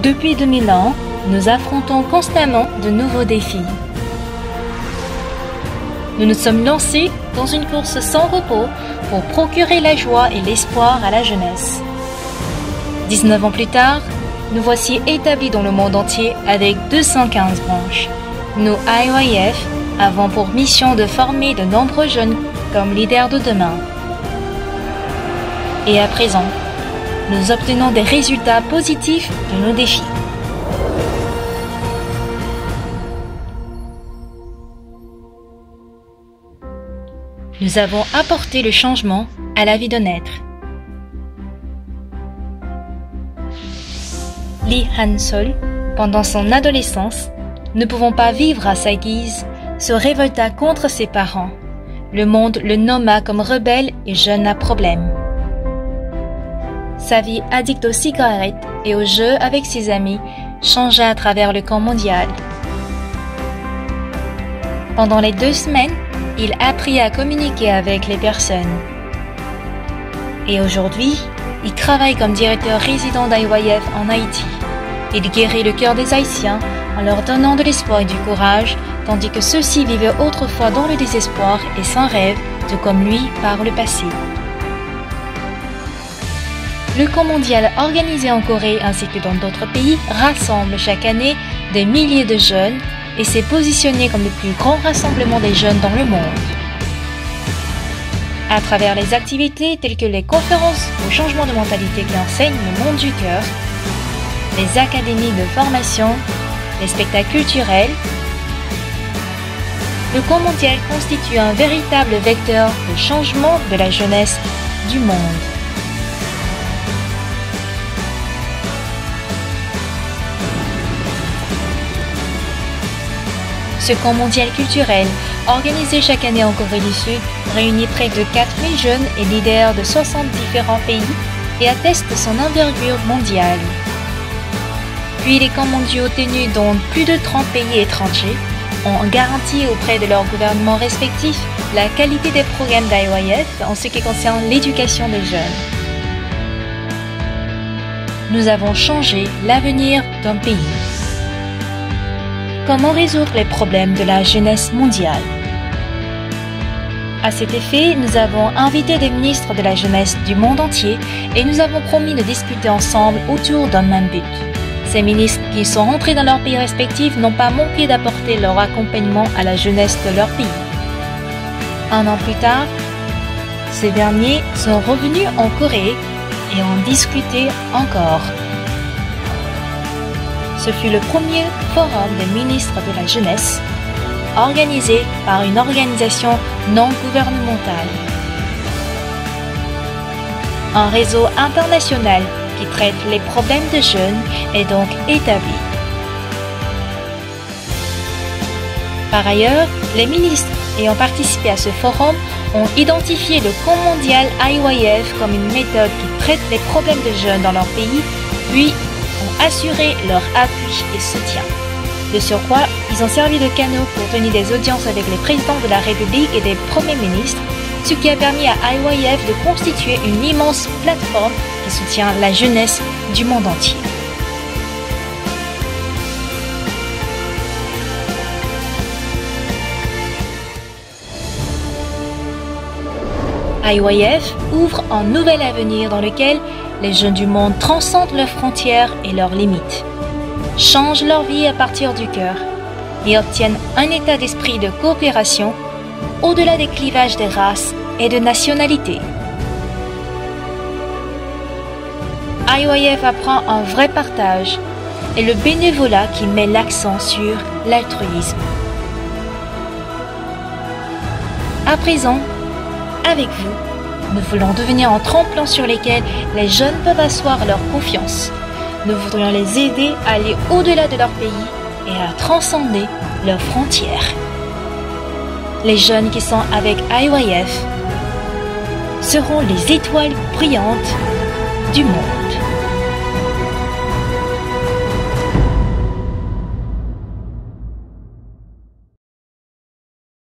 Depuis 2000 ans, nous affrontons constamment de nouveaux défis. Nous nous sommes lancés dans une course sans repos pour procurer la joie et l'espoir à la jeunesse. 19 ans plus tard, nous voici établis dans le monde entier avec 215 branches. Nous, IYF, avons pour mission de former de nombreux jeunes comme leaders de demain. Et à présent, nous obtenons des résultats positifs de nos défis. Nous avons apporté le changement à la vie de naître. Lee Han-sol, pendant son adolescence, ne pouvant pas vivre à sa guise, se révolta contre ses parents. Le monde le nomma comme rebelle et jeune à problème. Sa vie addict aux cigarettes et aux jeux avec ses amis changea à travers le camp mondial. Pendant les 2 semaines, il apprit à communiquer avec les personnes. Et aujourd'hui, il travaille comme directeur résident d'IYF en Haïti. Il guérit le cœur des Haïtiens en leur donnant de l'espoir et du courage, tandis que ceux-ci vivaient autrefois dans le désespoir et sans rêve, tout comme lui par le passé. Le camp mondial organisé en Corée ainsi que dans d'autres pays rassemble chaque année des milliers de jeunes et s'est positionné comme le plus grand rassemblement des jeunes dans le monde. À travers les activités telles que les conférences au changement de mentalité qui enseignent le monde du cœur, les académies de formation, les spectacles culturels, le camp mondial constitue un véritable vecteur de changement de la jeunesse du monde. Ce camp mondial culturel, organisé chaque année en Corée du Sud, réunit près de 4000 jeunes et leaders de 60 différents pays et atteste son envergure mondiale. Puis les camps mondiaux tenus dans plus de 30 pays étrangers ont garanti auprès de leurs gouvernements respectifs la qualité des programmes d'IYF en ce qui concerne l'éducation des jeunes. Nous avons changé l'avenir d'un pays. Comment résoudre les problèmes de la jeunesse mondiale? À cet effet, nous avons invité des ministres de la jeunesse du monde entier et nous avons promis de discuter ensemble autour d'un même but. Ces ministres qui sont rentrés dans leurs pays respectifs n'ont pas manqué d'apporter leur accompagnement à la jeunesse de leur pays. 1 an plus tard, ces derniers sont revenus en Corée et ont discuté encore. Ce fut le premier forum des ministres de la jeunesse, organisé par une organisation non gouvernementale. Un réseau international qui traite les problèmes de jeunes est donc établi. Par ailleurs, les ministres ayant participé à ce forum ont identifié le camp mondial IYF comme une méthode qui traite les problèmes de jeunes dans leur pays, puis ont assuré leur appui et soutien. De surcroît, ils ont servi de canaux pour tenir des audiences avec les présidents de la République et des premiers ministres, ce qui a permis à IYF de constituer une immense plateforme qui soutient la jeunesse du monde entier. IYF ouvre un nouvel avenir dans lequel les jeunes du monde transcendent leurs frontières et leurs limites, changent leur vie à partir du cœur et obtiennent un état d'esprit de coopération au-delà des clivages des races et de nationalités. IYF apprend un vrai partage et le bénévolat qui met l'accent sur l'altruisme. À présent, avec vous, nous voulons devenir un tremplin sur lequel les jeunes peuvent asseoir leur confiance. Nous voudrions les aider à aller au-delà de leur pays et à transcender leurs frontières. Les jeunes qui sont avec IYF seront les étoiles brillantes du monde.